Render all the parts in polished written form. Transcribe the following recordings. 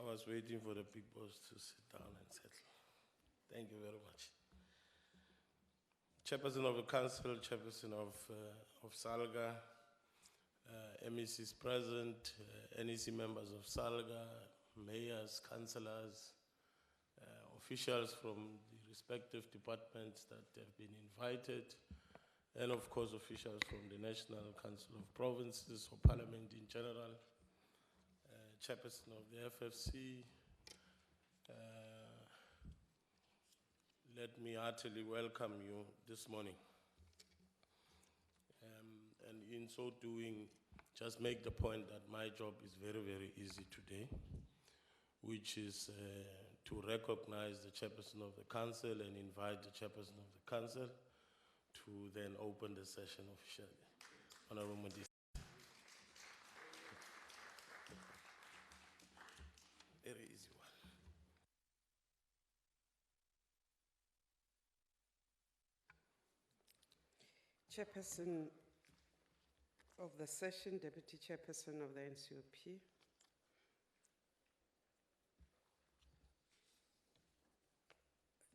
I was waiting for the people to sit down and settle. Thank you very much. Chairperson of the Council, Chairperson of SALGA, MECs present, NEC members of SALGA, mayors, councillors, officials from the respective departments that have been invited, and of course officials from the National Council of Provinces or Parliament in general, Chairperson of the FFC. Let me heartily welcome you this morning. And in so doing, just make the point that my job is very, very easy today, which is to recognize the Chairperson of the Council and invite the Chairperson of the Council to then open the session officially. Honorable Modise. Very easy one. Chairperson of the session, Deputy Chairperson of the NCOP,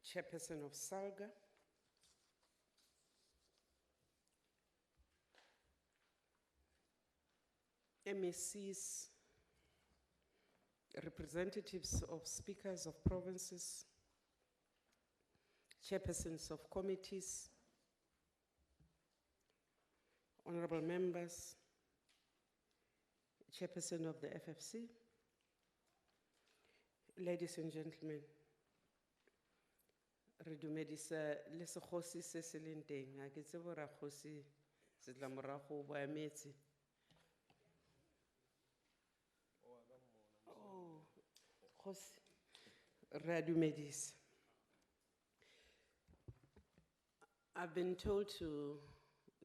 Chairperson of SALGA, MECs, representatives of speakers of provinces, chairpersons of committees, honorable members, Chairperson of the FFC, ladies and gentlemen, re dumedisa le sekgosi se se leng teng ha ke tsebe rakgosi se tla morago bo emetse. Kgosi re a dumedisa. I've been told to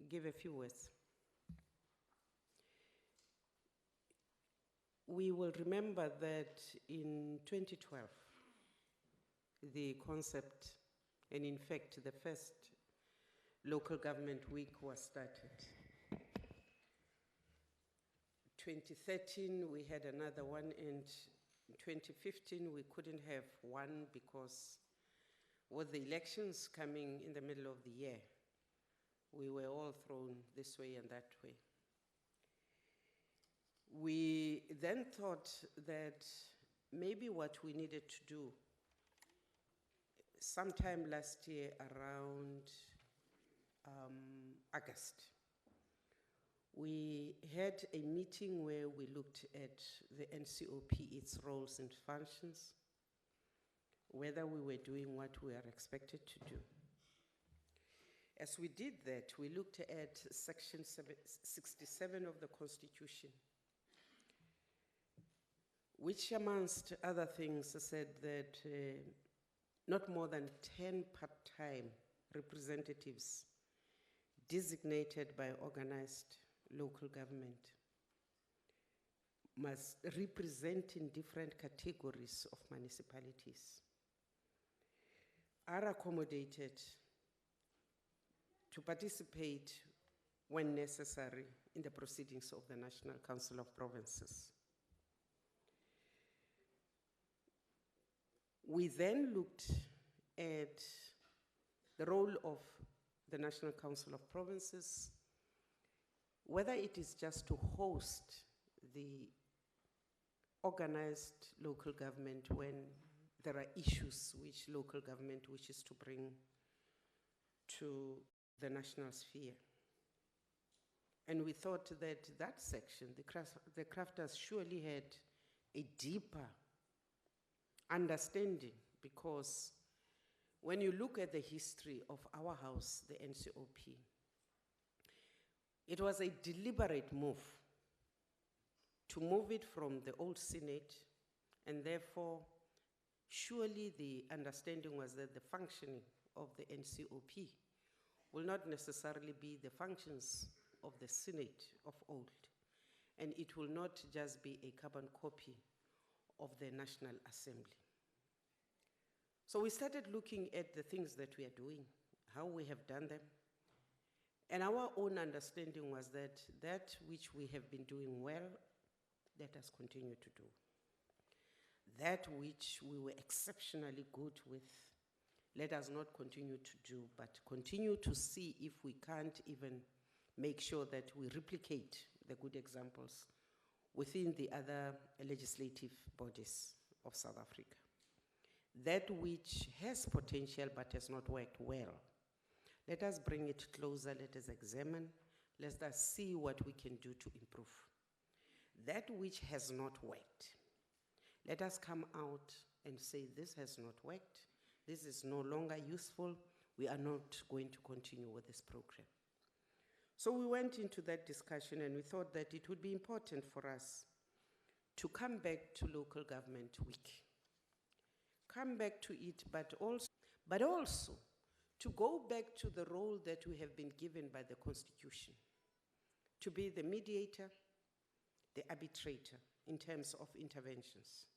give a few words. We will remember that in 2012, the concept, and in fact, the first local government week was started. 2013, we had another one, and in 2015, we couldn't have one because with the elections coming in the middle of the year, we were all thrown this way and that way. We then thought that maybe what we needed to do sometime last year around August, we had a meeting where we looked at the NCOP, its roles and functions, whether we were doing what we are expected to do. As we did that, we looked at Section 67 of the Constitution, which amongst other things said that not more than 10 part-time representatives designated by organized local government must represent in different categories of municipalities, are accommodated to participate when necessary in the proceedings of the National Council of Provinces. We then looked at the role of the National Council of Provinces, whether it is just to host the organized local government when there are issues which local government wishes to bring to the national sphere. And we thought that that section, the crafters surely had a deeper understanding, because when you look at the history of our house, the NCOP, it was a deliberate move to move it from the old Senate, and therefore, surely the understanding was that the functioning of the NCOP will not necessarily be the functions of the Senate of old, and it will not just be a carbon copy of the National Assembly. So we started looking at the things that we are doing, how we have done them, and our own understanding was that that which we have been doing well, let us continue to do. that which we were exceptionally good with, let us not continue to do, but continue to see if we can't even make sure that we replicate the good examples within the other legislative bodies of South Africa. That which has potential but has not worked well, let us bring it closer, let us examine, let us see what we can do to improve. That which has not worked, let us come out and say this has not worked, this is no longer useful, we are not going to continue with this program. So we went into that discussion and we thought that it would be important for us to come back to Local Government Week. Come back to it, but also to go back to the role that we have been given by the Constitution, to be the mediator, the arbitrator in terms of interventions.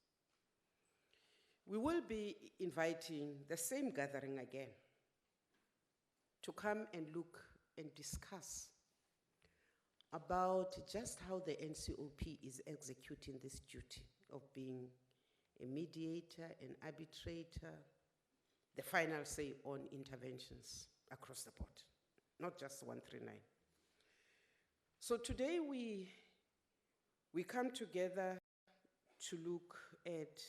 We will be inviting the same gathering again to come and look and discuss about just how the NCOP is executing this duty of being a mediator, an arbitrator, the final say on interventions across the board, not just 139. So today we come together to look at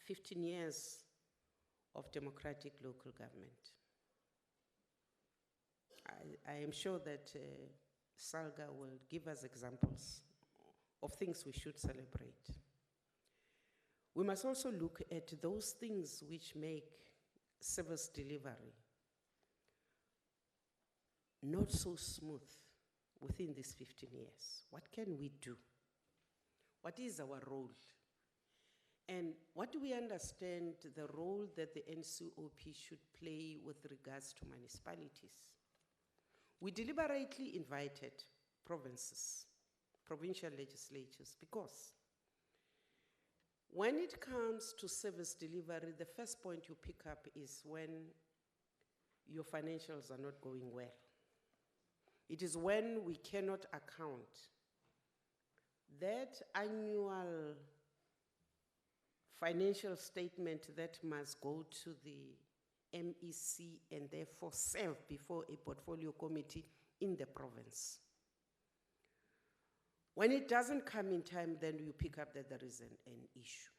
15 years of democratic local government. I am sure that SALGA will give us examples of things we should celebrate. We must also look at those things which make service delivery not so smooth within these 15 years. What can we do? What is our role? And what do we understand the role that the NCOP should play with regards to municipalities? We deliberately invited provinces, provincial legislatures, because when it comes to service delivery, the first point you pick up is when your financials are not going well. It is when we cannot account. That annual financial statement that must go to the MEC and therefore serve before a portfolio committee in the province. When it doesn't come in time, then you pick up that there is an issue.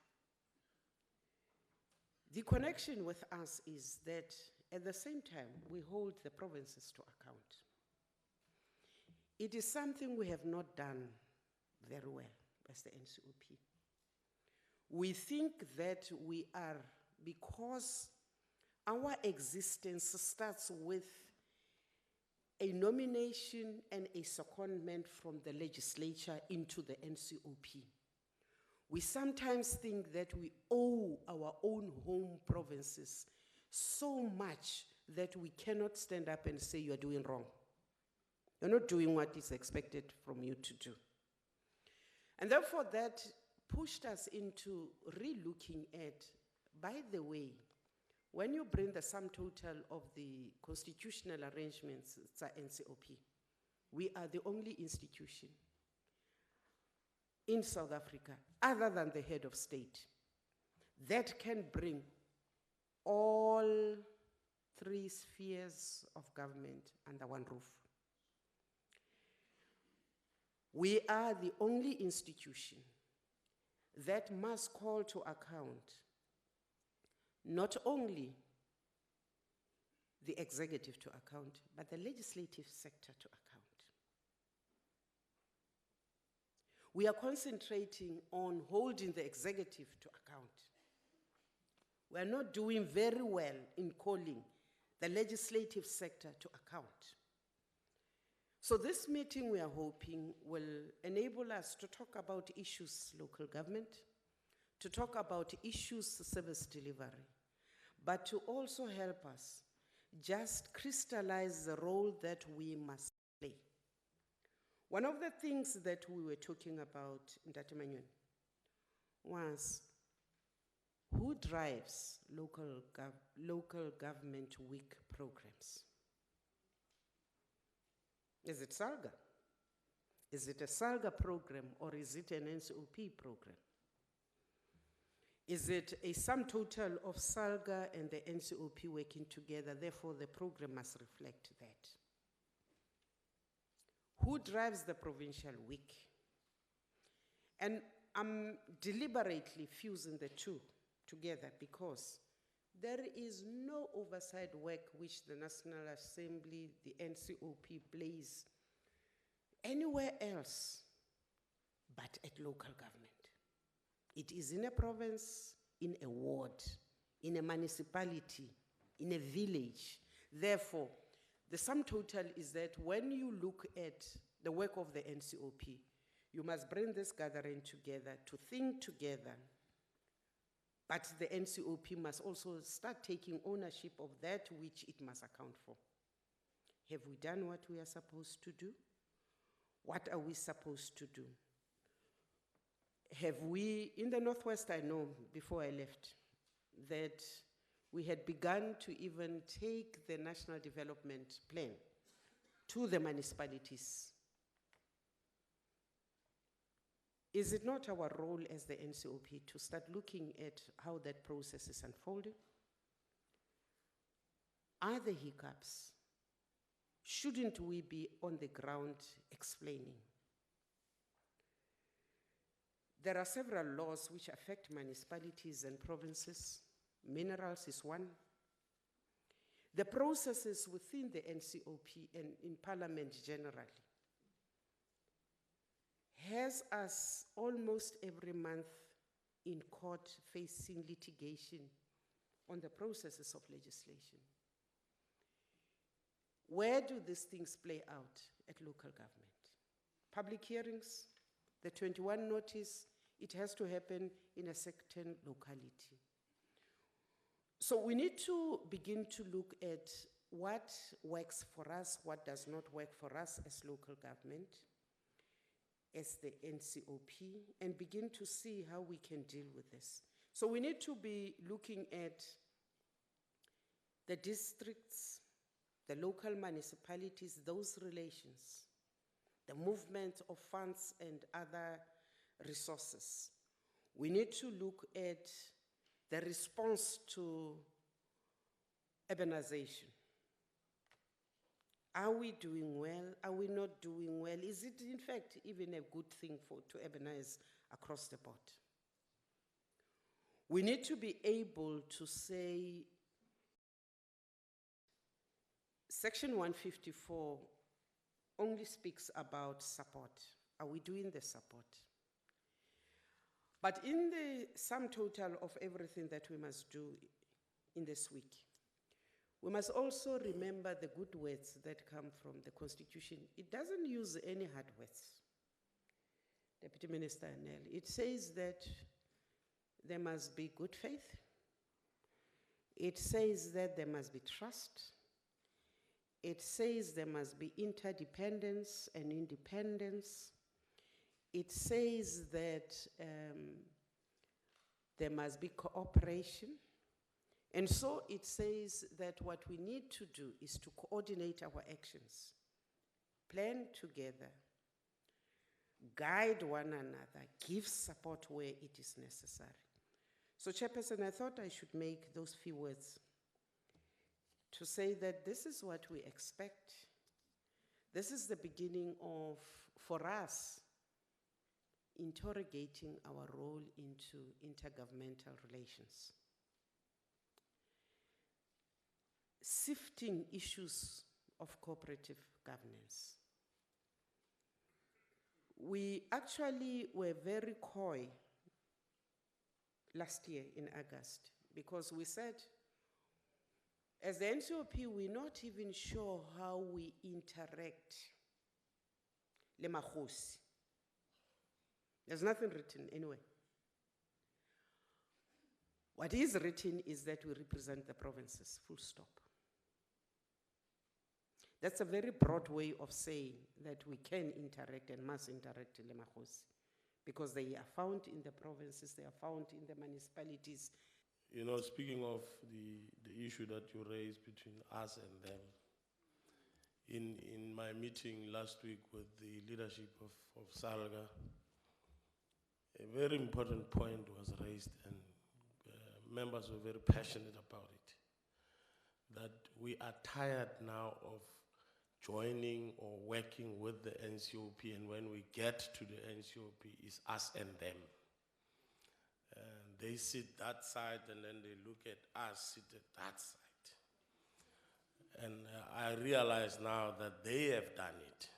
The connection with us is that at the same time, we hold the provinces to account. It is something we have not done very well as the NCOP. We think that we are, because our existence starts with a nomination and a secondment from the legislature into the NCOP. We sometimes think that we owe our own home provinces so much that we cannot stand up and say you're doing wrong. You're not doing what is expected from you to do. And therefore that pushed us into re-looking at, by the way, when you bring the sum total of the constitutional arrangements, it's a NCOP. We are the only institution in South Africa, other than the head of state, that can bring all three spheres of government under one roof. We are the only institution that must call to account not only the executive to account, but the legislative sector to account. We are concentrating on holding the executive to account. We are not doing very well in calling the legislative sector to account. So this meeting, we are hoping, will enable us to talk about issues local government, to talk about issues service delivery, but to also help us just crystallize the role that we must play. One of the things that we were talking about in Manyoni was who drives local government week programs? Is it SALGA? Is it a SALGA program or is it an NCOP program? Is it a sum total of SALGA and the NCOP working together? Therefore, the program must reflect that. Who drives the provincial week? And I'm deliberately fusing the two together because there is no oversight work which the National Assembly, the NCOP plays anywhere else but at local government. It is in a province, in a ward, in a municipality, in a village. Therefore, the sum total is that when you look at the work of the NCOP, you must bring this gathering together to think together. But the NCOP must also start taking ownership of that which it must account for. Have we done what we are supposed to do? What are we supposed to do? Have we, in the Northwest, I know, before I left, that we had begun to even take the National Development Plan to the municipalities. Is it not our role as the NCOP to start looking at how that process is unfolding? Are there hiccups? Shouldn't we be on the ground explaining? There are several laws which affect municipalities and provinces. Minerals is one. The processes within the NCOP and in Parliament generally has us almost every month in court facing litigation on the processes of legislation. Where do these things play out at local government? Public hearings, the 21 notice, it has to happen in a certain locality. So we need to begin to look at what works for us, what does not work for us as local government, as the NCOP, and begin to see how we can deal with this. So we need to be looking at the districts, the local municipalities, those relations, the movement of funds and other resources. We need to look at the response to urbanization. Are we doing well? Are we not doing well? Is it in fact even a good thing to urbanize across the board? We need to be able to say, Section 154 only speaks about support. Are we doing the support? But in the sum total of everything that we must do in this week, we must also remember the good words that come from the Constitution. It doesn't use any hard words, Deputy Minister Nell. It says that there must be good faith. It says that there must be trust. It says there must be interdependence and independence. It says that there must be cooperation. And so it says that what we need to do is to coordinate our actions, plan together, guide one another, give support where it is necessary. So, Chairperson, I thought I should make those few words to say that this is what we expect. This is the beginning of, for us, interrogating our role into intergovernmental relations. Sifting issues of cooperative governance. We actually were very coy last year in August because we said, as the NCOP, we're not even sure how we interact. Le Makhosi. There's nothing written anyway. What is written is that we represent the provinces, full stop. That's a very broad way of saying that we can interact and must interact in Lemagos because they are found in the provinces, they are found in the municipalities. You know, speaking of the issue that you raised between us and them, in my meeting last week with the leadership of SALGA, a very important point was raised and members were very passionate about it. That we are tired now of joining or working with the NCOP, and when we get to the NCOP, it's us and them. And they sit that side, and then they look at us sit at that side. And I realize now that they have done it.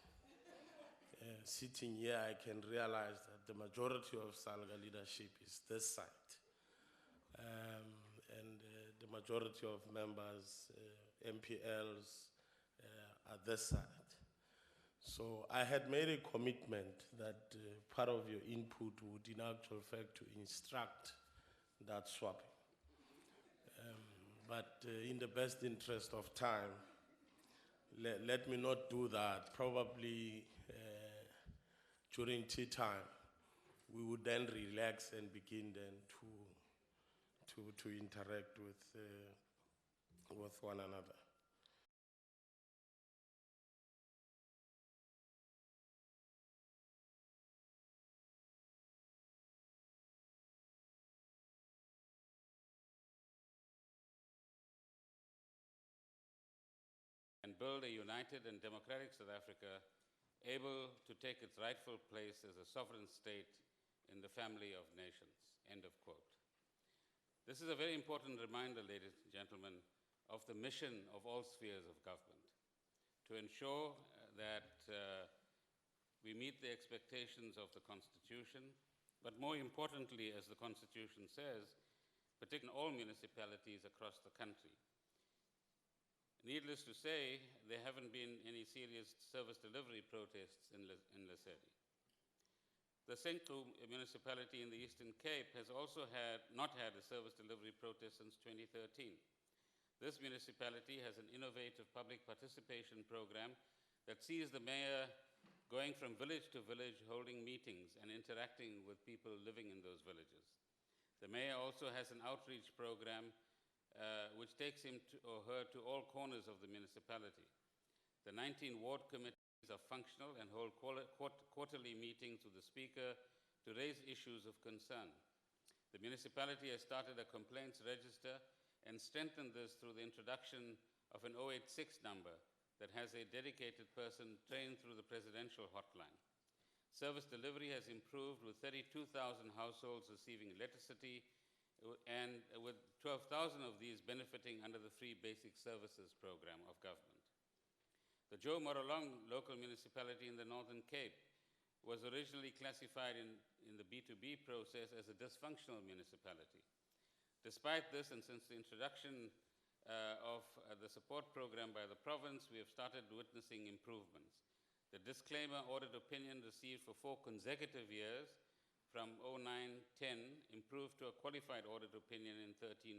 Sitting here, I can realize that the majority of SALGA leadership is this side. And the majority of members, MPLs, are this side. So I had made a commitment that part of your input would in actual fact to instruct that swapping. But in the best interest of time, let me not do that. Probably during tea time, we would then relax and begin then to interact with one another. And build a united and democratic South Africa able to take its rightful place as a sovereign state in the family of nations, end of quote. This is a very important reminder, ladies and gentlemen, of the mission of all spheres of government, to ensure that we meet the expectations of the Constitution, but more importantly, as the Constitution says, particularly in all municipalities across the country. Needless to say, there haven't been any serious service delivery protests in Lesedi. The Senqu municipality in the Eastern Cape has also not had a service delivery protest since 2013. This municipality has an innovative public participation program that sees the mayor going from village to village, holding meetings and interacting with people living in those villages. The mayor also has an outreach program which takes him or her to all corners of the municipality. The 19 ward committees are functional and hold quarterly meetings with the speaker to raise issues of concern. The municipality has started a complaints register and strengthened this through the introduction of an 086 number that has a dedicated person trained through the presidential hotline. Service delivery has improved with 32,000 households receiving electricity and with 12,000 of these benefiting under the Free Basic Services program of government. The Joe Morolong local municipality in the Northern Cape was originally classified in the B2B process as a dysfunctional municipality. Despite this, and since the introduction of the support program by the province, we have started witnessing improvements. The disclaimer audit opinion received for 4 consecutive years from 09-10 improved to a qualified audit opinion in 13-14.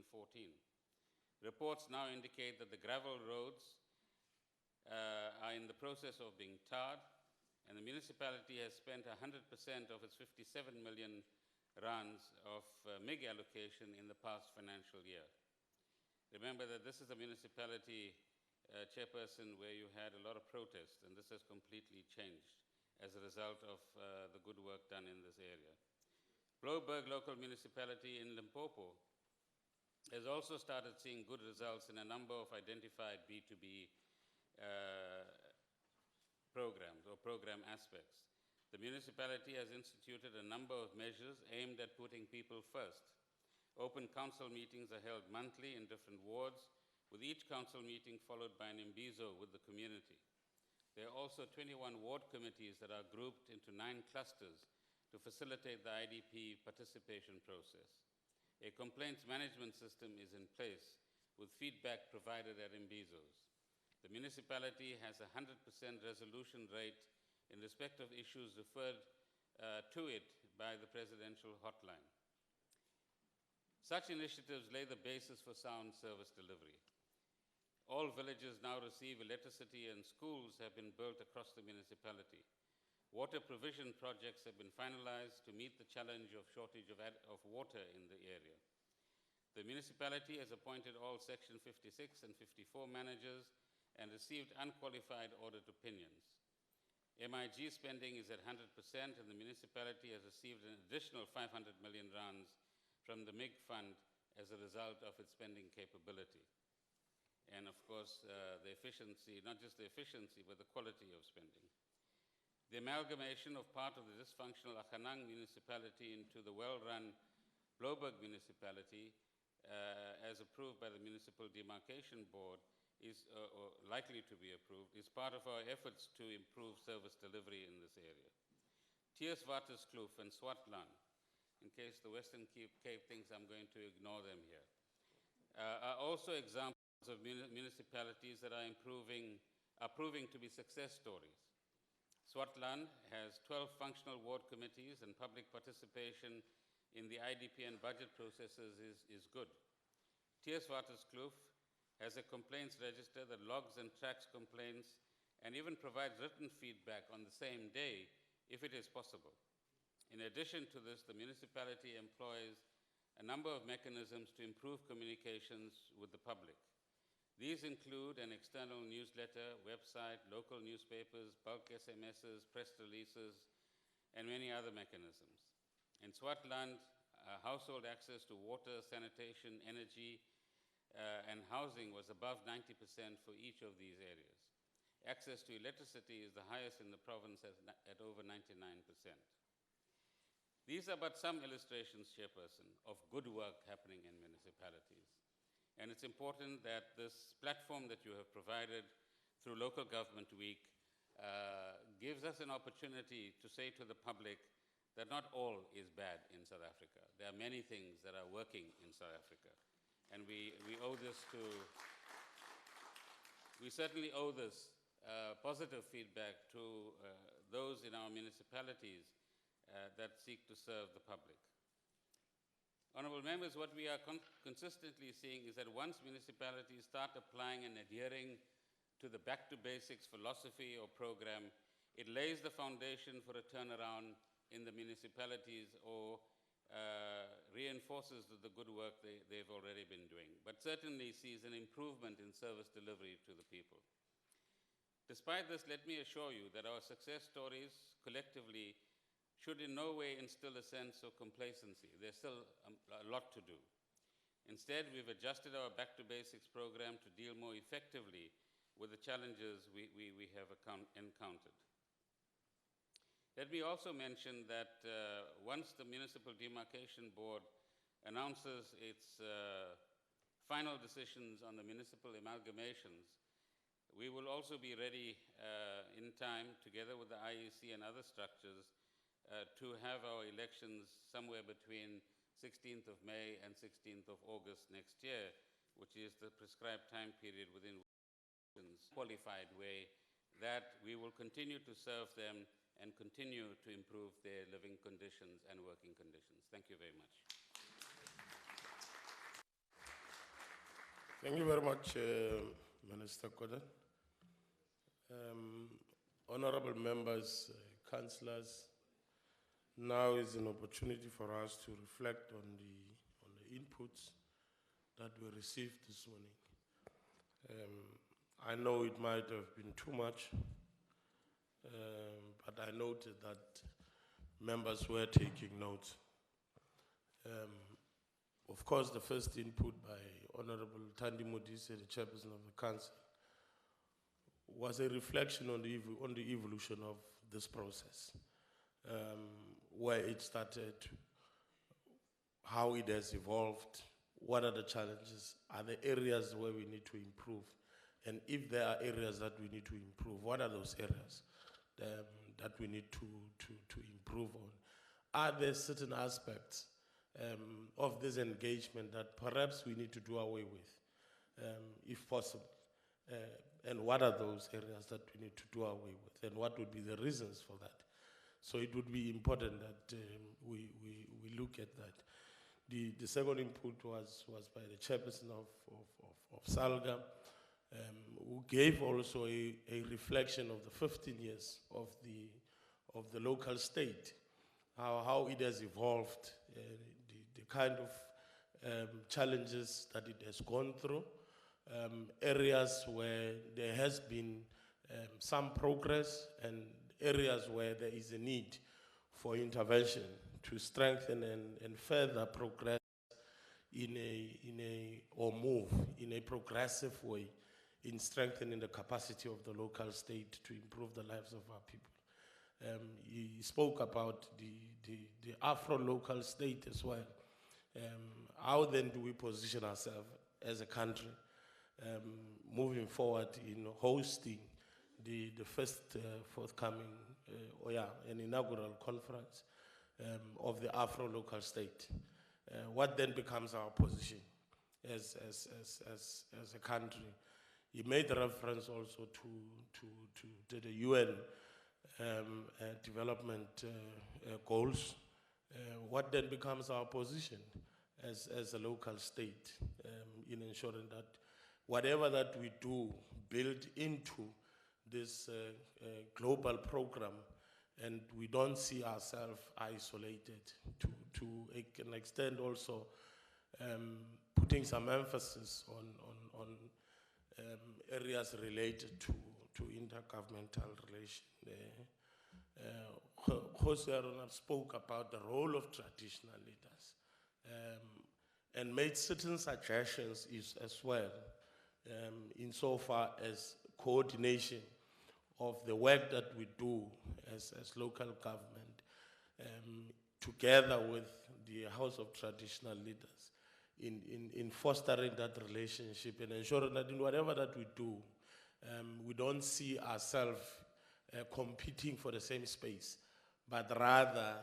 Reports now indicate that the gravel roads are in the process of being tarred, and the municipality has spent 100% of its 57 million rands of MIG allocation in the past financial year. Remember that this is a municipality, Chairperson, where you had a lot of protests, and this has completely changed as a result of the good work done in this area. Blouberg local municipality in Limpopo has also started seeing good results in a number of identified B2B programs or program aspects. The municipality has instituted a number of measures aimed at putting people first. Open council meetings are held monthly in different wards, with each council meeting followed by an imbizo with the community. There are also 21 ward committees that are grouped into 9 clusters to facilitate the IDP participation process. A complaints management system is in place with feedback provided at imbizos. The municipality has a 100% resolution rate in respect of issues referred to it by the presidential hotline. Such initiatives lay the basis for sound service delivery. All villages now receive electricity, and schools have been built across the municipality. Water provision projects have been finalized to meet the challenge of shortage of water in the area. The municipality has appointed all Section 56 and 54 managers and received unqualified audit opinions. MIG spending is at 100%, and the municipality has received an additional 500 million rands from the MIG fund as a result of its spending capability. And of course, the efficiency, not just the efficiency, but the quality of spending. The amalgamation of part of the dysfunctional Akhanang municipality into the well-run Bloberg municipality, as approved by the Municipal Demarcation Board, is or likely to be approved, is part of our efforts to improve service delivery in this area. Teerswaterskloof and Swartland, in case the Western Cape thinks I'm going to ignore them here, are also examples of municipalities that are proving to be success stories. Swartland has 12 functional ward committees, and public participation in the IDP and budget processes is good. Teerswaterskloof has a complaints register that logs and tracks complaints and even provides written feedback on the same day if it is possible. In addition to this, the municipality employs a number of mechanisms to improve communications with the public. These include an external newsletter, website, local newspapers, bulk SMSs, press releases, and many other mechanisms. In Swartland, household access to water, sanitation, energy, and housing was above 90% for each of these areas. Access to electricity is the highest in the province at over 99%. These are but some illustrations, Chairperson, of good work happening in municipalities. And it's important that this platform that you have provided through Local Government Week gives us an opportunity to say to the public that not all is bad in South Africa. There are many things that are working in South Africa. And we owe this to, we certainly owe this positive feedback to those in our municipalities that seek to serve the public. Honorable members, what we are consistently seeing is that once municipalities start applying and adhering to the back to basics philosophy or program, it lays the foundation for a turnaround in the municipalities or reinforces the good work they've already been doing, but certainly sees an improvement in service delivery to the people. Despite this, let me assure you that our success stories collectively should in no way instill a sense of complacency. There's still a lot to do. Instead, we've adjusted our Back to Basics program to deal more effectively with the challenges we have encountered. Let me also mention that once the Municipal Demarcation Board announces its final decisions on the municipal amalgamations, we will also be ready in time, together with the IEC and other structures, to have our elections somewhere between 16th of May and 16th of August next year, which is the prescribed time period within a qualified way, that we will continue to serve them and continue to improve their living conditions and working conditions. Thank you very much. Thank you very much, Minister Kodan. Honorable members, councillors, now is an opportunity for us to reflect on the inputs that we received this morning. I know it might have been too much, but I noted that members were taking notes. Of course, the first input by Honorable Thandi Modise, the Chairperson of the Council, was a reflection on the evolution of this process. Where it started, how it has evolved, what are the challenges, are there areas where we need to improve, and if there are areas that we need to improve, what are those areas that we need to improve on? Are there certain aspects of this engagement that perhaps we need to do away with, if possible? And what are those areas that we need to do away with, and what would be the reasons for that? So it would be important that we look at that. The second input was by the Chairperson of SALGA, who gave also a reflection of the 15 years of the local state, how it has evolved, the kind of challenges that it has gone through, areas where there has been some progress, and areas where there is a need for intervention to strengthen and further progress or move in a progressive way in strengthening the capacity of the local state to improve the lives of our people. He spoke about the Afro-local state as well. How then do we position ourselves as a country moving forward in hosting the first forthcoming, an inaugural conference of the Afro-local state? What then becomes our position as a country? He made reference also to the UN development goals. What then becomes our position as a local state in ensuring that whatever that we do build into this global program, and we don't see ourselves isolated, to an extent also putting some emphasis on areas related to intergovernmental relations. Jose Ronald spoke about the role of traditional leaders and made certain suggestions as well insofar as coordination of the work that we do as local government together with the House of Traditional Leaders in fostering that relationship and ensuring that in whatever that we do, we don't see ourselves competing for the same space, but rather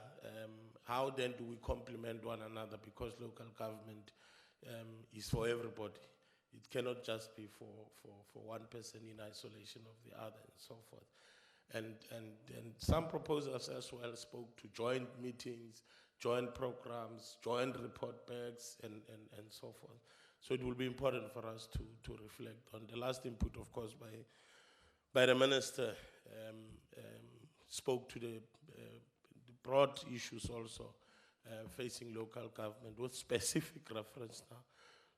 how then do we complement one another, because local government is for everybody. It cannot just be for one person in isolation of the other and so forth. And some proposals as well spoke to joint meetings, joint programs, joint report backs, and so forth. So it will be important for us to reflect on. The last input, of course, by the Minister spoke to the broad issues also facing local government with specific reference now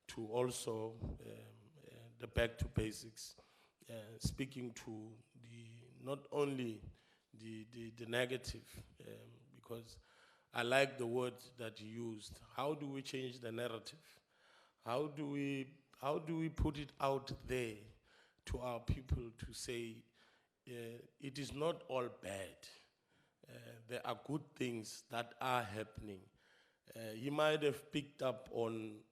to also the back to basics, speaking to not only the negative, because I like the word that you used. How do we change the narrative? How do we put it out there to our people to say it is not all bad? There are good things that are happening. You might have picked up on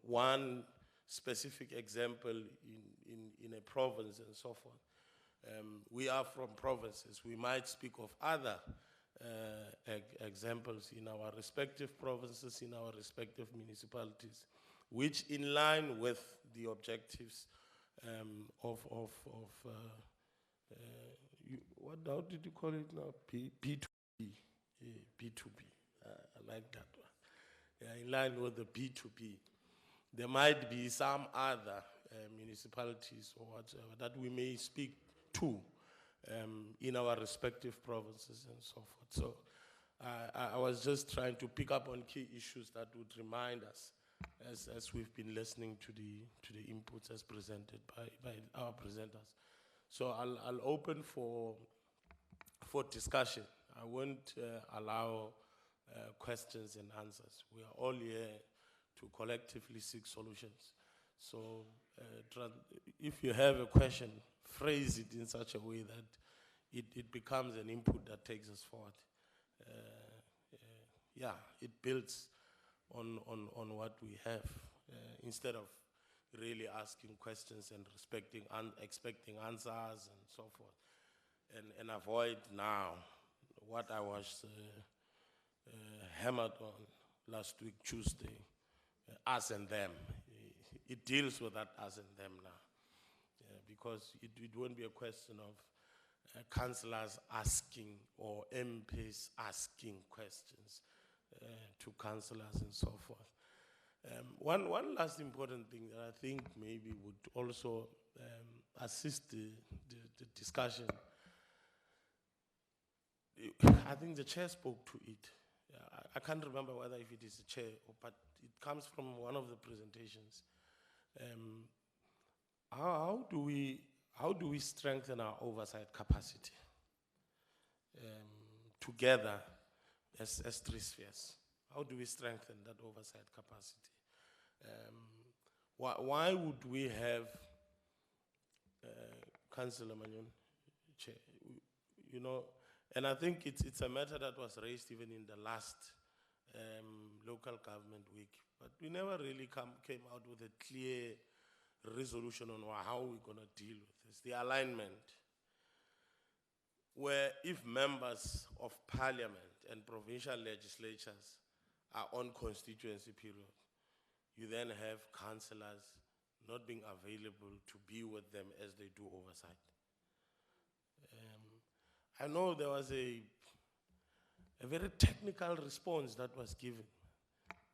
one specific example in a province and so forth. We are from provinces. We might speak of other examples in our respective provinces, in our respective municipalities, which in line with the objectives how did you call it now? B2B. B2B. I like that one. Yeah, in line with the B2B. There might be some other municipalities or whatever that we may speak to in our respective provinces and so forth. So I was just trying to pick up on key issues that would remind us as we've been listening to the inputs as presented by our presenters. So I'll open for discussion. I won't allow questions and answers. We are all here to collectively seek solutions. So if you have a question, phrase it in such a way that it becomes an input that takes us forward. It builds on what we have instead of really asking questions and expecting answers and so forth, and avoid now what I was hammered on last week, Tuesday, us and them. It deals with that us and them now, because it won't be a question of councillors asking or MPs asking questions to councillors and so forth. One last important thing that I think maybe would also assist the discussion. I think the chair spoke to it. I can't remember whether if it is the chair, but it comes from one of the presentations. How do we strengthen our oversight capacity together as three spheres? How do we strengthen that oversight capacity? Why would we have Councillor Manyoni, Chair, you know, and I think it's a matter that was raised even in the last local government week, but we never really came out with a clear resolution on how we're going to deal with this. The alignment, where if members of parliament and provincial legislatures are on constituency period, you then have councillors not being available to be with them as they do oversight. I know there was a very technical response that was given.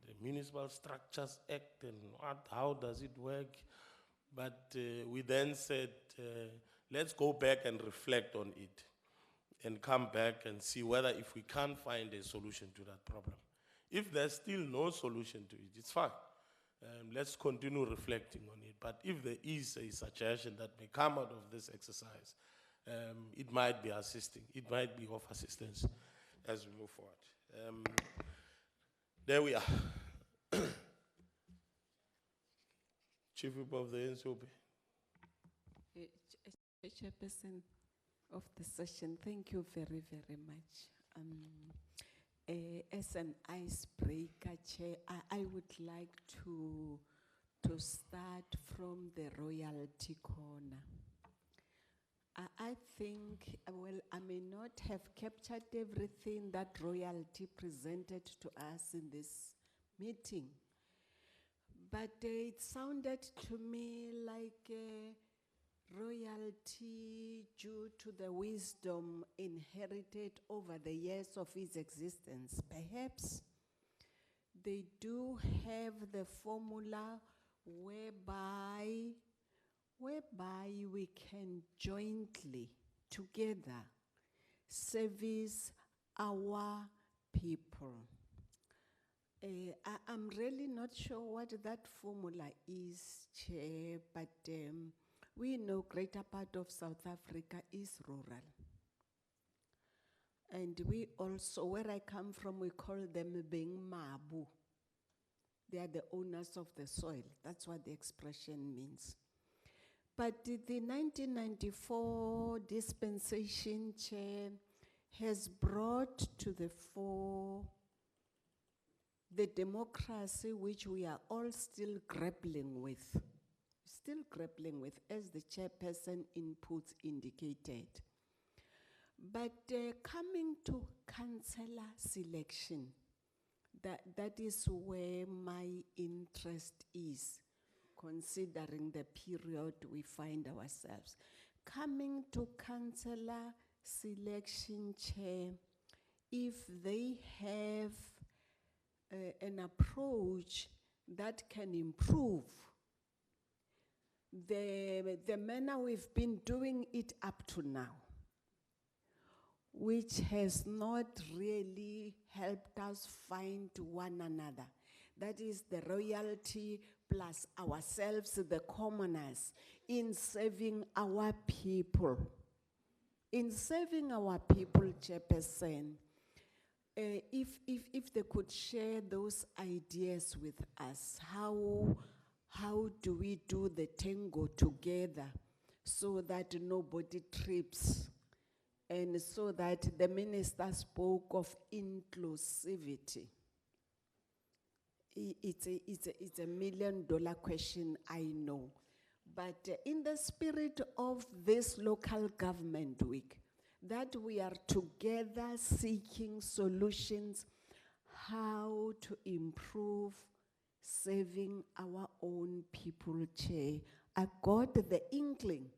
The Municipal Structures Act and how does it work? But we then said, let's go back and reflect on it and come back and see whether if we can't find a solution to that problem. If there's still no solution to it, it's fine. Let's continue reflecting on it. But if there is a suggestion that may come out of this exercise, it might be assisting. It might be of assistance as we move forward. There we are. Chief Whip of the NCOP. Chairperson of the session, thank you very, very much. As an icebreaker, Chair, I would like to start from the royalty corner. I think, well, I may not have captured everything that royalty presented to us in this meeting, but it sounded to me like royalty due to the wisdom inherited over the years of its existence. Perhaps they do have the formula whereby we can jointly, together, service our people. I'm really not sure what that formula is, Chair, but we know greater part of South Africa is rural. And we also, where I come from, we call them being Mabu. They are the owners of the soil. That's what the expression means. But the 1994 dispensation, Chair, has brought to the fore the democracy which we are all still grappling with. As the chairperson inputs indicated. But coming to councillor selection, that is where my interest is, considering the period we find ourselves. Coming to councillor selection, Chair, if they have an approach that can improve the manner we've been doing it up to now, which has not really helped us find one another. That is the royalty plus ourselves, the commoners, in serving our people. In serving our people, Chairperson, if they could share those ideas with us, how do we do the tango together so that nobody trips, and so that the minister spoke of inclusivity? It's a $1 million question, I know. But in the spirit of this local government week, that we are together seeking solutions how to improve serving our own people, Chair. I got the inkling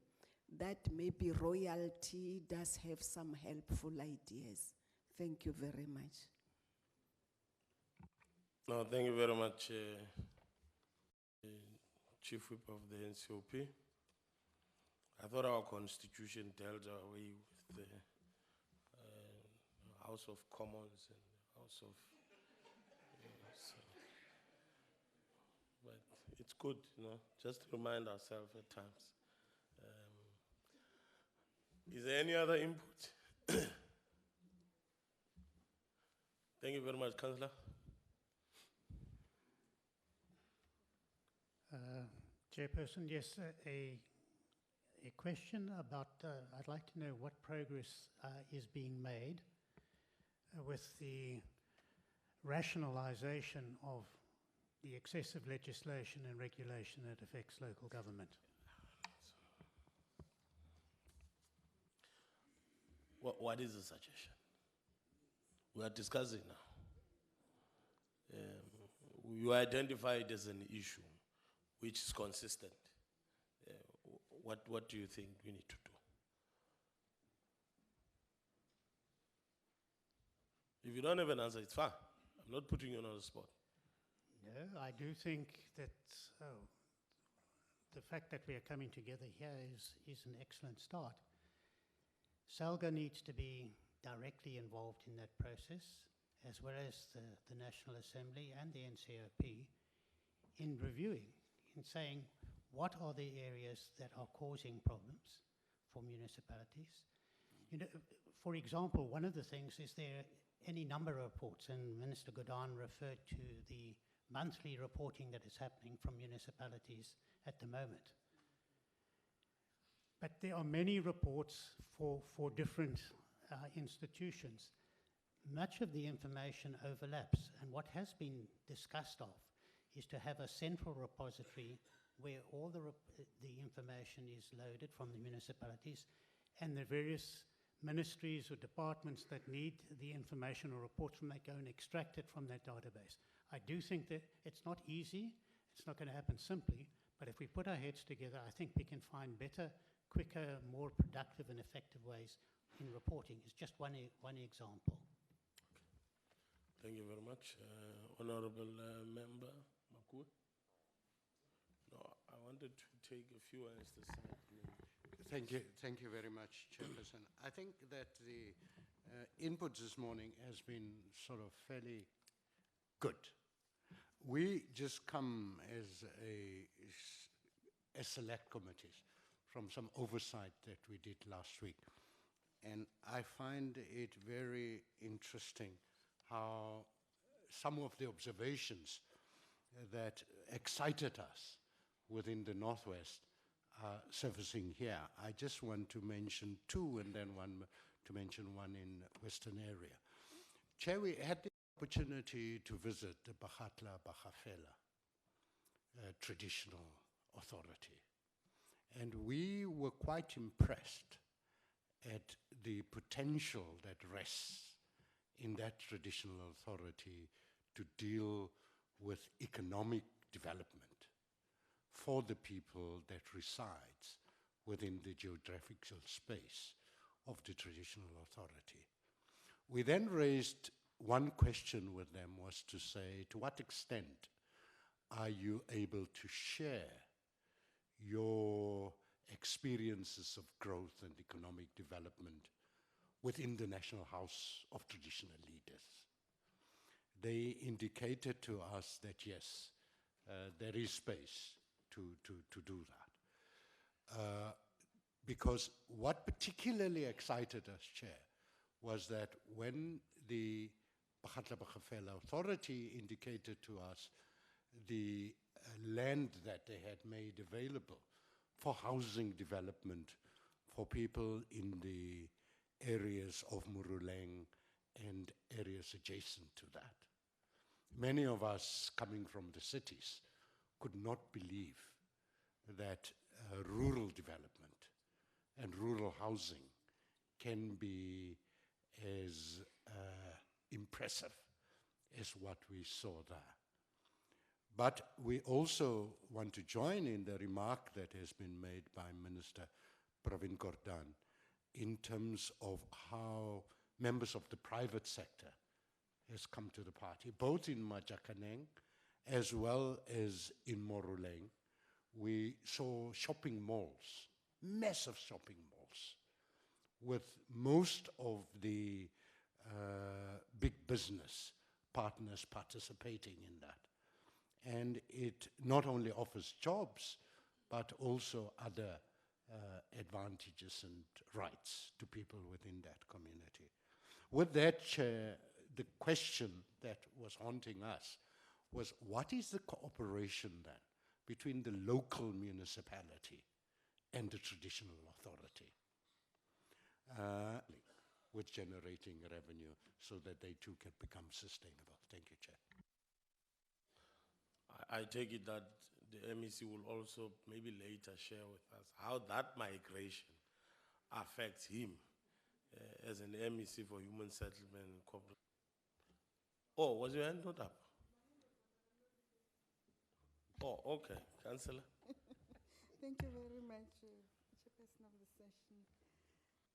that maybe royalty does have some helpful ideas. Thank you very much. No, thank you very much, Chief Whip of the NCOP. I thought our constitution dealt away with the House of Commons and House of... so. But it's good, you know, just to remind ourselves at times. Is there any other input? Thank you very much, Councillor. Chairperson, yes, a question about, I'd like to know what progress is being made with the rationalization of the excessive legislation and regulation that affects local government. What is the suggestion? We are discussing now. You identify it as an issue which is consistent. What do you think we need to do? If you don't have an answer, it's fine. I'm not putting you on the spot. No, I do think that the fact that we are coming together here is an excellent start. SALGA needs to be directly involved in that process, as well as the National Assembly and the NCOP, in reviewing, in saying what are the areas that are causing problems for municipalities. You know, for example, one of the things is there any number of reports, and Minister Godan referred to the monthly reporting that is happening from municipalities at the moment. But there are many reports for different institutions. Much of the information overlaps, and what has been discussed of is to have a central repository where all the information is loaded from the municipalities, and the various ministries or departments that need the information or reports from that go and extract it from that database. I do think that it's not easy, it's not going to happen simply, but if we put our heads together, I think we can find better, quicker, more productive and effective ways in reporting. It's just one example. Thank you very much. Honorable Member Makua? No, I wanted to take a few answers. Thank you very much, Chairperson. I think that the input this morning has been sort of fairly good. We just come as select committees from some oversight that we did last week. And I find it very interesting how some of the observations that excited us within the Northwest are surfacing here. I just want to mention two and then to mention one in Western area. Chair, we had the opportunity to visit the Bakgatla-Bakgafela traditional authority. And we were quite impressed at the potential that rests in that traditional authority to deal with economic development for the people that resides within the geographical space of the traditional authority. We then raised one question with them, was to say, to what extent are you able to share your experiences of growth and economic development within the National House of Traditional Leaders? They indicated to us that yes, there is space to do that. Because what particularly excited us, Chair, was that when the Bakgatla-Bakgafela Authority indicated to us the land that they had made available for housing development for people in the areas of Muruleng and areas adjacent to that. Many of us coming from the cities could not believe that rural development and rural housing can be as impressive as what we saw there. But we also want to join in the remark that has been made by Minister Pravin Gordhan in terms of how members of the private sector has come to the party, both in Majakaneng as well as in Moruleng. We saw shopping malls, massive shopping malls, with most of the big business partners participating in that. And it not only offers jobs, but also other advantages and rights to people within that community. With that, Chair, the question that was haunting us was, what is the cooperation then between the local municipality and the traditional authority, with generating revenue so that they too can become sustainable. Thank you, Chair. I take it that the MEC will also maybe later share with us how that migration affects him as an MEC for Human Settlement and Corporate. Oh, was your hand not up? Oh, okay, Councillor. Thank you very much, Chairperson of the session.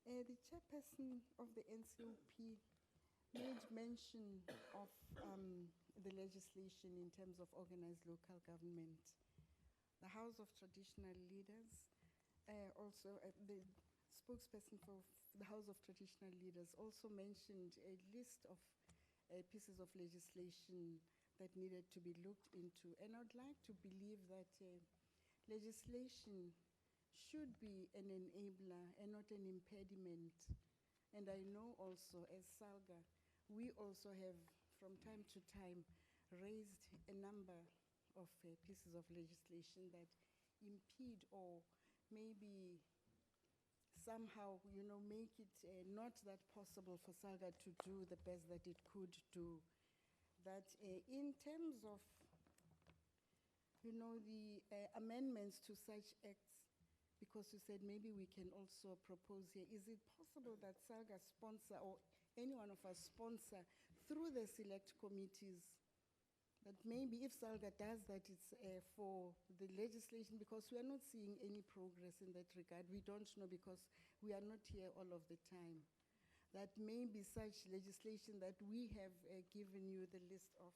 The Chairperson of the NCOP made mention of the legislation in terms of organized local government. The House of Traditional Leaders, also the spokesperson for the House of Traditional Leaders also mentioned a list of pieces of legislation that needed to be looked into. And I'd like to believe that legislation should be an enabler and not an impediment. And I know also as SALGA, we also have from time to time raised a number of pieces of legislation that impede or maybe somehow, make it not that possible for SALGA to do the best that it could do. That in terms of, the amendments to such acts, because you said maybe we can also propose here, is it possible that SALGA sponsor or any one of us sponsor through the select committees that maybe if SALGA does that, it's for the legislation, because we are not seeing any progress in that regard. We don't know because we are not here all of the time. That maybe such legislation that we have given you the list of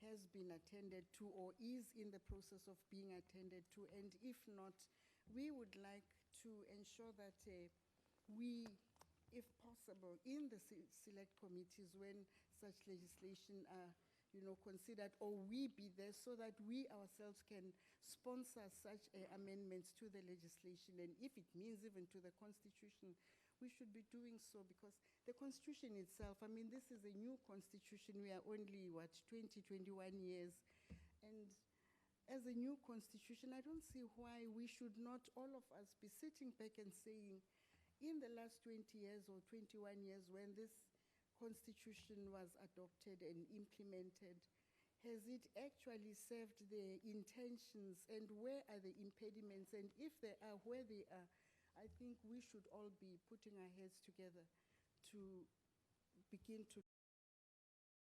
has been attended to or is in the process of being attended to. And if not, we would like to ensure that we, if possible, in the select committees when such legislation are considered, or we be there so that we ourselves can sponsor such amendments to the legislation. And if it means even to the Constitution, we should be doing so, because the Constitution itself, I mean, this is a new Constitution. We are only, 20, 21 years. And as a new Constitution, I don't see why we should not, all of us, be sitting back and saying, in the last 20 years or 21 years when this Constitution was adopted and implemented, has it actually served the intentions, and where are the impediments, and if there are, where they are? I think we should all be putting our heads together to begin to,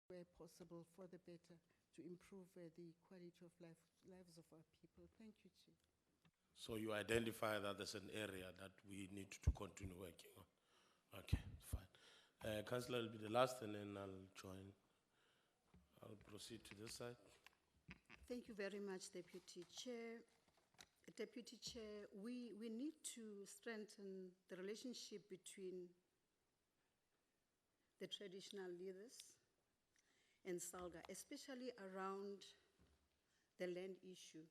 where possible, for the better, to improve the quality of lives of our people. Thank you, Chief. So you identify that there's an area that we need to continue working on. Okay, fine. Councillor will be the last, and then I'll join. I'll proceed to this side. Thank you very much, Deputy Chair. Deputy Chair, we need to strengthen the relationship between the traditional leaders and SALGA, especially around the land issue.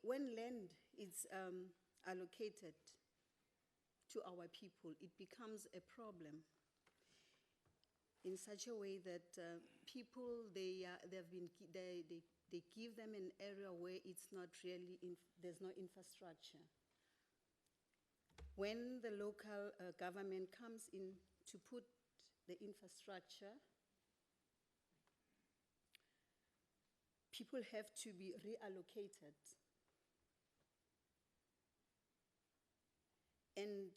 When land is allocated to our people, it becomes a problem in such a way that people, they give them an area where it's not really, there's no infrastructure. When the local government comes in to put the infrastructure, people have to be reallocated. And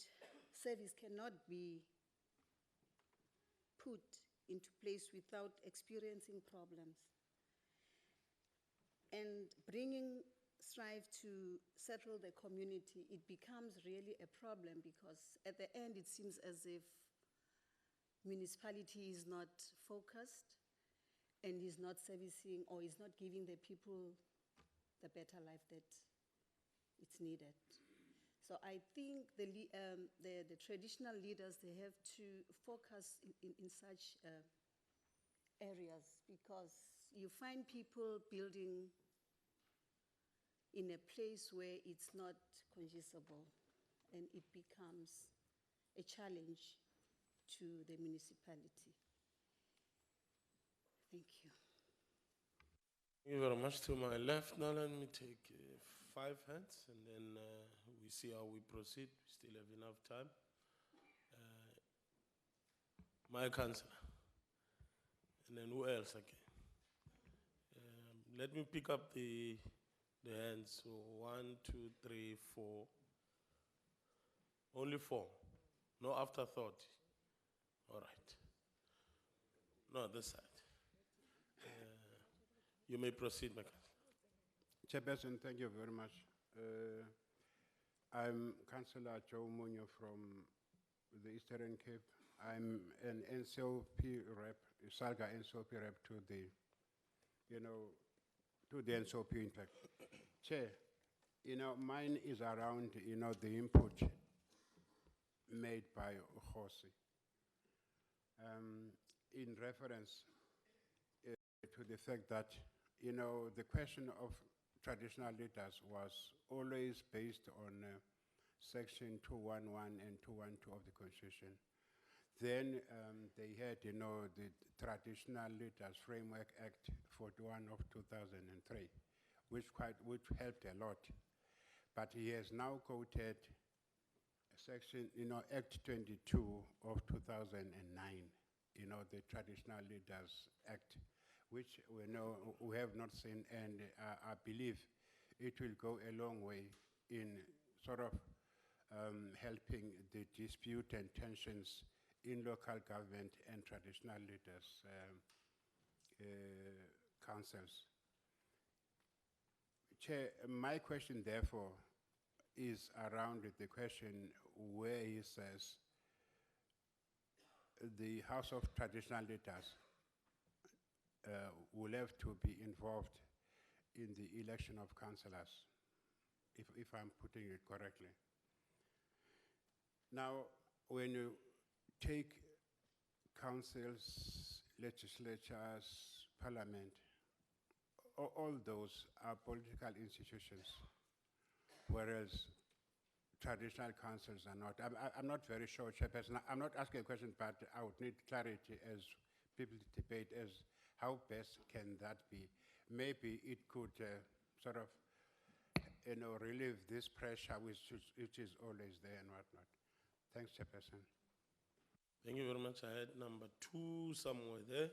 service cannot be put into place without experiencing problems. And bringing strive to settle the community, it becomes really a problem, because at the end it seems as if municipality is not focused and is not servicing or is not giving the people the better life that it's needed. So I think the traditional leaders, they have to focus in such areas, because you find people building in a place where it's not conducible, and it becomes a challenge to the municipality. Thank you. Thank you very much. To my left, now let me take 5 hands and then we see how we proceed. We still have enough time. My councillor. And then who else again? Let me pick up the hands. So 1, 2, 3, 4. Only 4. No afterthought. All right. No, this side. You may proceed, my councillor. Chairperson, thank you very much. I'm Councillor Joe Munyo from the Eastern Cape. I'm an NCOP rep, SALGA NCOP rep to the, to the NCOP in fact. Chair, mine is around, the input made by Khosi. In reference to the fact that, the question of traditional leaders was always based on Section 211 and 212 of the Constitution. Then they had, the Traditional Leaders Framework Act 41 of 2003, which helped a lot. But he has now quoted Section, Act 22 of 2009, the Traditional Leaders Act, which we have not seen, and I believe it will go a long way in sort of helping the dispute and tensions in local government and traditional leaders' councils. Chair, my question therefore is around the question where he says the House of Traditional Leaders will have to be involved in the election of councillors, if I'm putting it correctly. Now, when you take councils, legislatures, parliament, all those are political institutions, whereas traditional councils are not. I'm not very sure, Chairperson. I'm not asking a question, but I would need clarity as people debate as how best can that be. Maybe it could sort of, relieve this pressure which is always there and whatnot. Thanks, Chairperson. Thank you very much. I had number 2 somewhere there.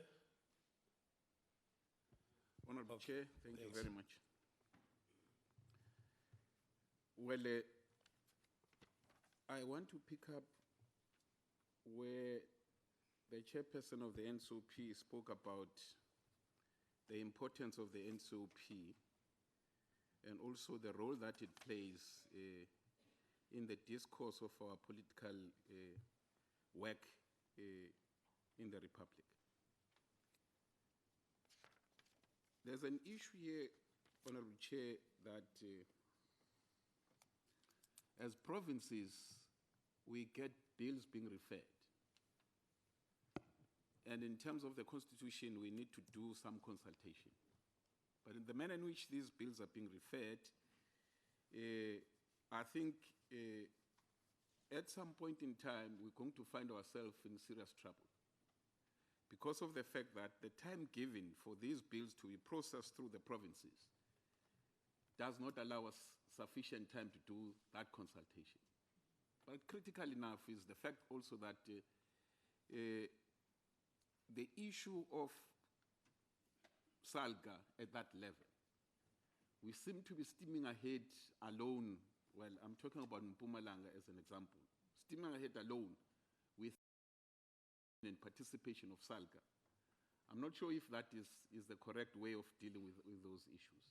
Honorable Okay, Chair, thank you thanks. very much. Well, I want to pick up where the chairperson of the NCOP spoke about the importance of the NCOP and also the role that it plays in the discourse of our political work in the Republic. There's an issue here, Honorable Chair, that as provinces, we get bills being referred. And in terms of the Constitution, we need to do some consultation. But in the manner in which these bills are being referred, I think at some point in time, we're going to find ourselves in serious trouble because of the fact that the time given for these bills to be processed through the provinces does not allow us sufficient time to do that consultation. But critical enough is the fact also that the issue of SALGA at that level, we seem to be steaming ahead alone. Well, I'm talking about Mpumalanga as an example. Steaming ahead alone with participation of SALGA. I'm not sure if that is the correct way of dealing with those issues.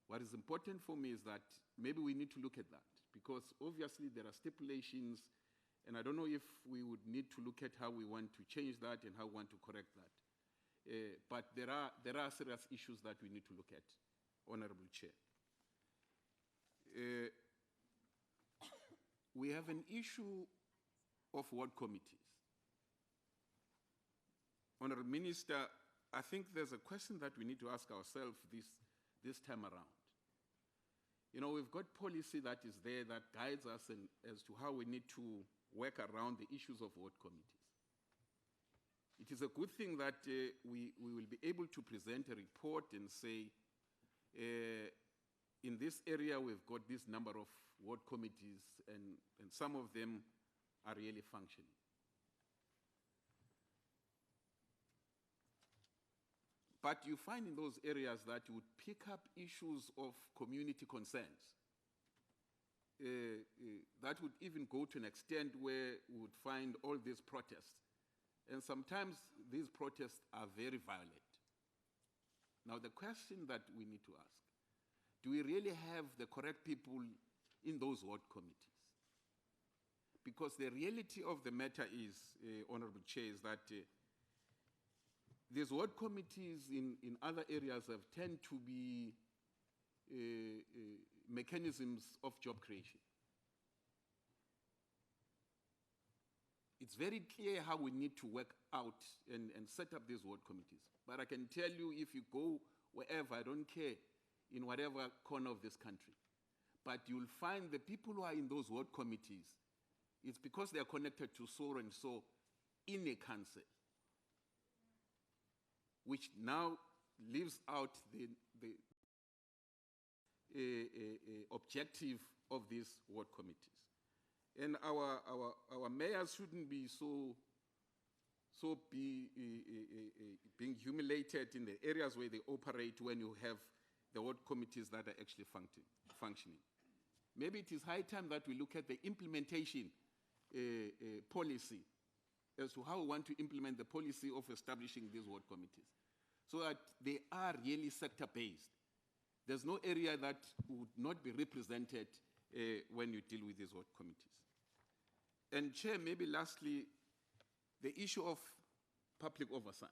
What is important for me is that maybe we need to look at that because obviously there are stipulations and I don't know if we would need to look at how we want to change that and how we want to correct that. But there are serious issues that we need to look at, Honorable Chair. We have an issue of ward committees. Honorable Minister, I think there's a question that we need to ask ourselves this time around. We've got policy that is there that guides us as to how we need to work around the issues of ward committees. it is a good thing that we will be able to present a report and say, in this area we've got this number of ward committees and some of them are really functioning. But you find in those areas that you would pick up issues of community concerns. That would even go to an extent where we would find all these protests. And sometimes these protests are very violent. Now the question that we need to ask, do we really have the correct people in those ward committees? Because the reality of the matter is, Honorable Chair, is that these ward committees in other areas have tend to be mechanisms of job creation. It's very clear how we need to work out and set up these ward committees. But I can tell you, if you go wherever, I don't care, in whatever corner of this country, but you'll find the people who are in those ward committees, it's because they are connected to so and so in a council, which now leaves out the objective of these ward committees. And our mayors shouldn't be being humiliated in the areas where they operate when you have the ward committees that are actually functioning. Maybe it is high time that we look at the implementation policy as to how we want to implement the policy of establishing these ward committees, so that they are really sector-based. There's no area that would not be represented when you deal with these ward committees. And Chair, maybe lastly, the issue of public oversight.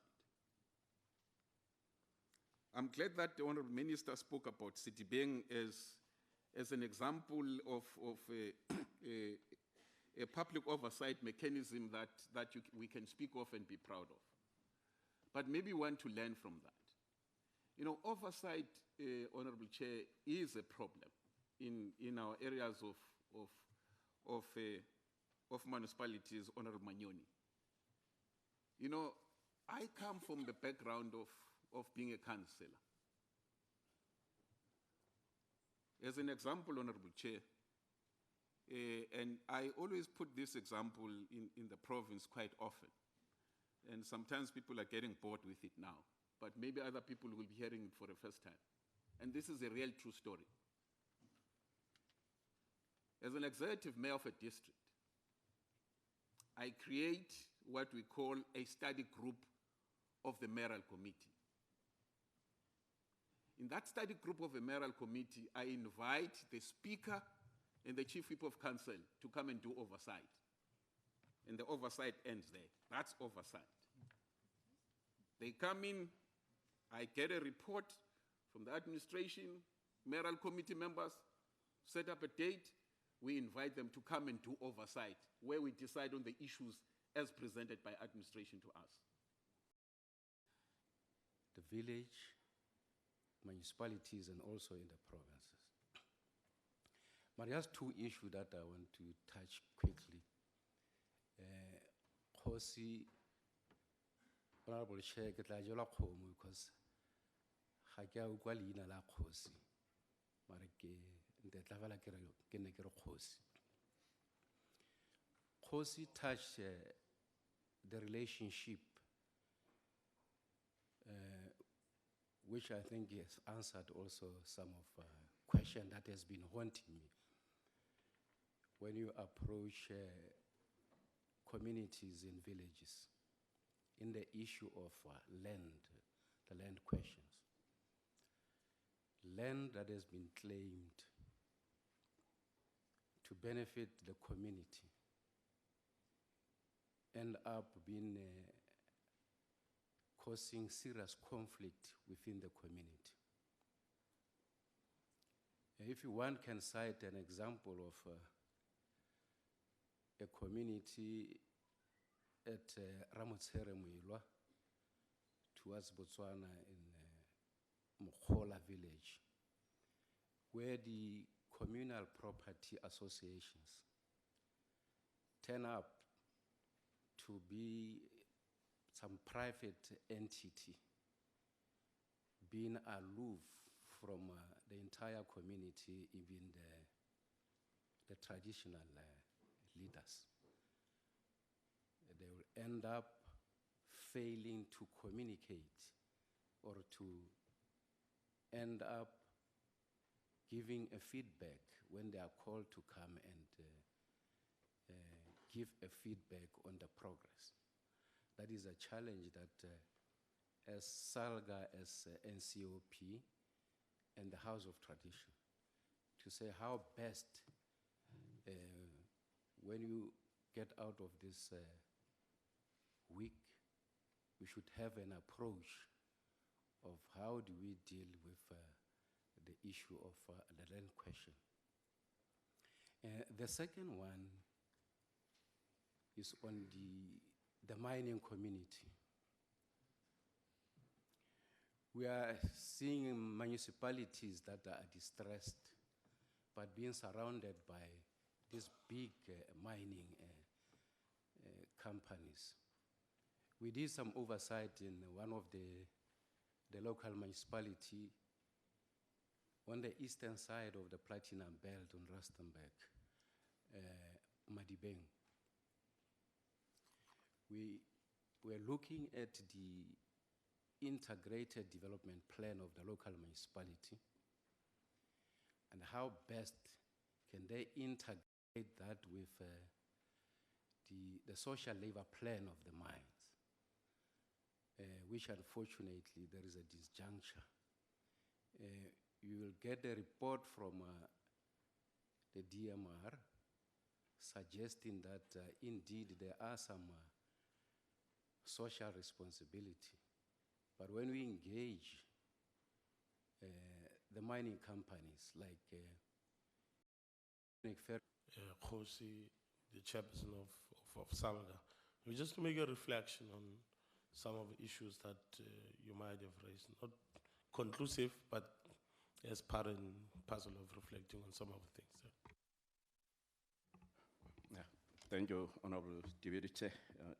I'm glad that the Honourable Minister spoke about Citibank as an example of a public oversight mechanism that we can speak of and be proud of. But maybe we want to learn from that. You know, oversight, Honourable Chair, is a problem in our areas of municipalities, Honourable Manyoni. You know, I come from the background of being a councillor. As an example, Honourable Chair, and I always put this example in the province quite often, and sometimes people are getting bored with it now, but maybe other people will be hearing it for the first time. And this is a real true story. As an executive mayor of a district, I create what we call a study group of the mayoral committee. In that study group of the mayoral committee, I invite the speaker and the chief whip of council to come and do oversight. And the oversight ends there. That's oversight. They come in, I get a report from the administration, mayoral committee members, set up a date, we invite them to come and do oversight, where we decide on the issues as presented by administration to us. The village, municipalities, and also in the provinces. But there's two issues that I want to touch quickly. Khosi, Honorable Chair, ke tla jela kgomo because ga ke a utlwa leina la kgosi. Mara ke ntetla fela ke re ke ne ke re kgosi. Khosi touched the relationship, which I think has answered also some of question that has been haunting me. When you approach communities in villages, in the issue of land, the land questions. Land that has been claimed to benefit the community end up being causing serious conflict within the community. If one can cite an example of a community at Ramotshere Muilwa towards Botswana in Mokhola village, where the communal property associations turn up to be some private entity being aloof from the entire community, even the traditional leaders. They will end up failing to communicate or to end up giving a feedback when they are called to come and give a feedback on the progress. That is a challenge that as SALGA, as NCOP, and the House of Tradition, to say how best, when you get out of this week, we should have an approach of how do we deal with the issue of the land question. The second one is on the mining community. We are seeing municipalities that are distressed, but being surrounded by these big mining companies. We did some oversight in one of the local municipality on the eastern side of the Platinum Belt on Rustenburg, Madibeng. We were looking at the integrated development plan of the local municipality and how best can they integrate that with the social labor plan of the mines, which unfortunately there is a disjuncture. You will get a report from the DMR suggesting that indeed there are some social responsibility. But when we engage the mining companies like Khosi, the chairperson of SALGA, just to make a reflection on some of the issues that you might have raised. Not conclusive, but as part and parcel of reflecting on some of the things. Yeah. Thank you, Honorable Deputy Chair.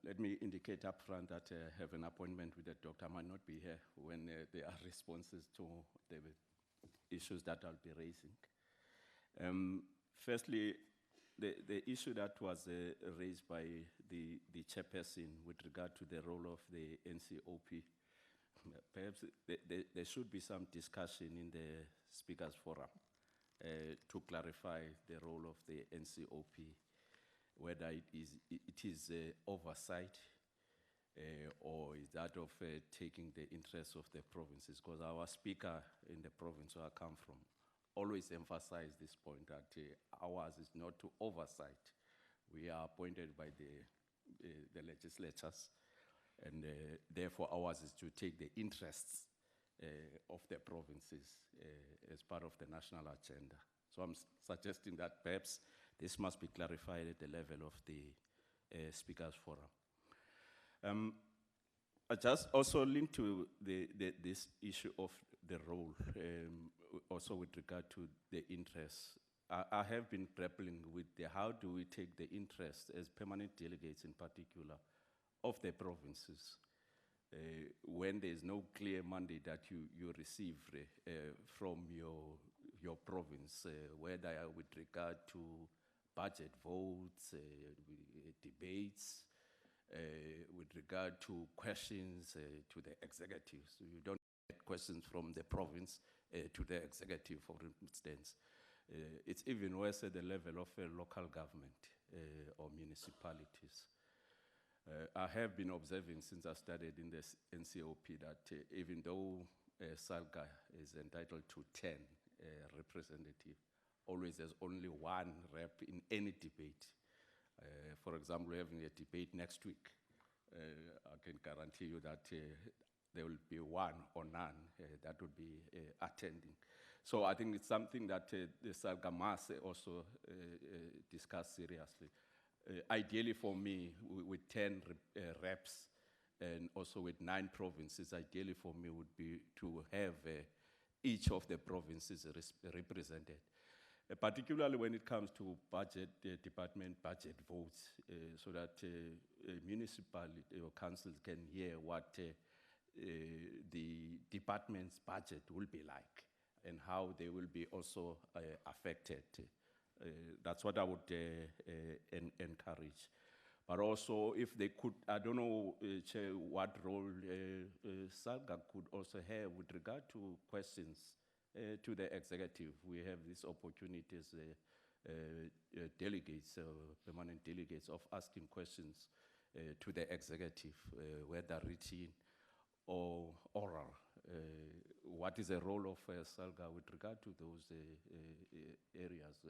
Let me indicate up front that I have an appointment with the doctor. I might not be here when there are responses to the issues that I'll be raising. Firstly, the issue that was raised by the chairperson with regard to the role of the NCOP, perhaps there should be some discussion in the Speakers Forum to clarify the role of the NCOP, whether it is oversight or is that of taking the interests of the provinces, because our speaker in the province where I come from always emphasize this point that ours is not to oversight. We are appointed by the legislatures, and therefore ours is to take the interests of the provinces as part of the national agenda. So I'm suggesting that perhaps this must be clarified at the level of the Speakers Forum. I just also linked to this issue of the role, also with regard to the interests. I have been grappling with how do we take the interest as permanent delegates in particular of the provinces when there is no clear mandate that you receive from your province, whether with regard to budget votes, debates, with regard to questions to the executives. You don't get questions from the province to the executive, for instance. It's even worse at the level of local government or municipalities. I have been observing since I started in the NCOP that even though SALGA is entitled to 10 representatives, always there's only one rep in any debate. For example, we're having a debate next week. I can guarantee you that there will be one or none that will be attending. So I think it's something that the SALGA must also discuss seriously. Ideally for me, with 10 reps and also with 9 provinces, ideally for me would be to have each of the provinces represented. particularly when it comes to budget, department budget votes, so that municipality or councils can hear what the department's budget will be like and how they will be also affected. That's what I would encourage. But also, if they could, I don't know, Chair, what role SALGA could also have with regard to questions to the executive. We have these opportunities, delegates, permanent delegates, of asking questions to the executive, whether written or oral. What is the role of SALGA with regard to those areas?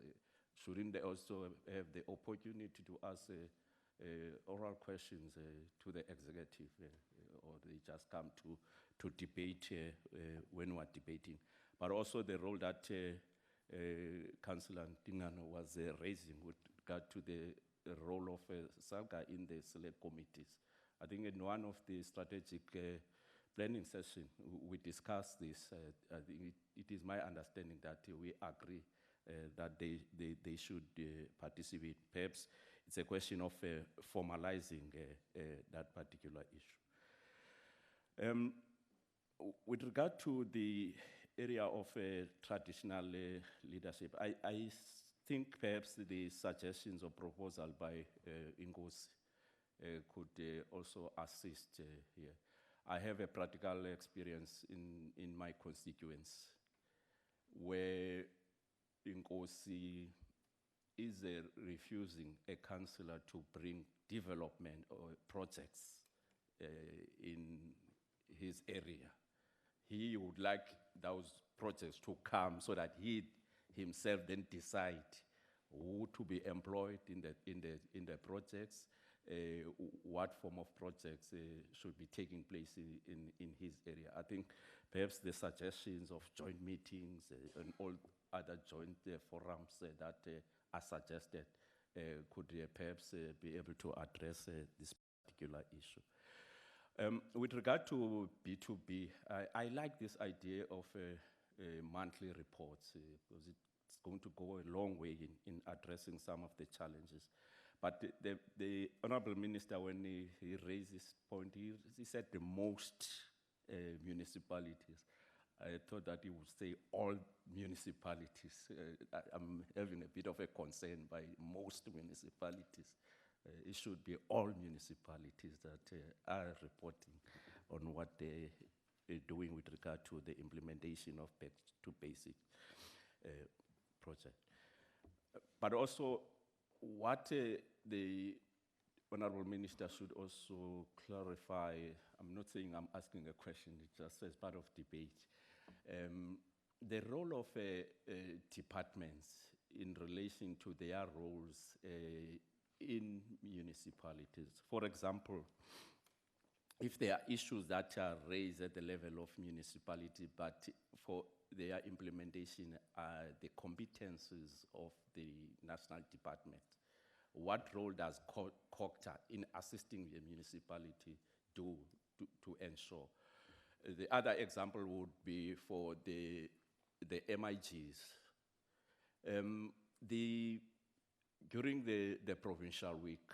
Shouldn't they also have the opportunity to ask oral questions to the executive, or they just come to debate when we're debating? But also the role that Councillor Tingano was raising with regard to the role of SALGA in the select committees. I think in one of the strategic planning session, we discussed this. I think it is my understanding that we agree that they should participate. Perhaps it's a question of formalizing that particular issue. With regard to the area of traditional leadership, I think perhaps the suggestions or proposal by Ingos could also assist here. I have a practical experience in my constituents where Inkosi is refusing a councillor to bring development or projects in his area. He would like those projects to come so that he himself then decide who to be employed in the projects, what form of projects should be taking place in his area. I think perhaps the suggestions of joint meetings and all other joint forums that are suggested could perhaps be able to address this particular issue. With regard to B2B, I like this idea of monthly reports because it's going to go a long way in addressing some of the challenges. But the Honorable Minister, when he raised this point, he said the most municipalities. I thought that he would say all municipalities. I'm having a bit of a concern by most municipalities. It should be all municipalities that are reporting on what they're doing with regard to the implementation of back to basic project. But also, what the Honorable Minister should also clarify, I'm not saying I'm asking a question, it's just as part of debate, the role of departments in relation to their roles in municipalities. For example, if there are issues that are raised at the level of municipality, but for their implementation are the competences of the national department, what role does Cllr in assisting the municipality do to ensure? The other example would be for the MIGs. During the provincial week,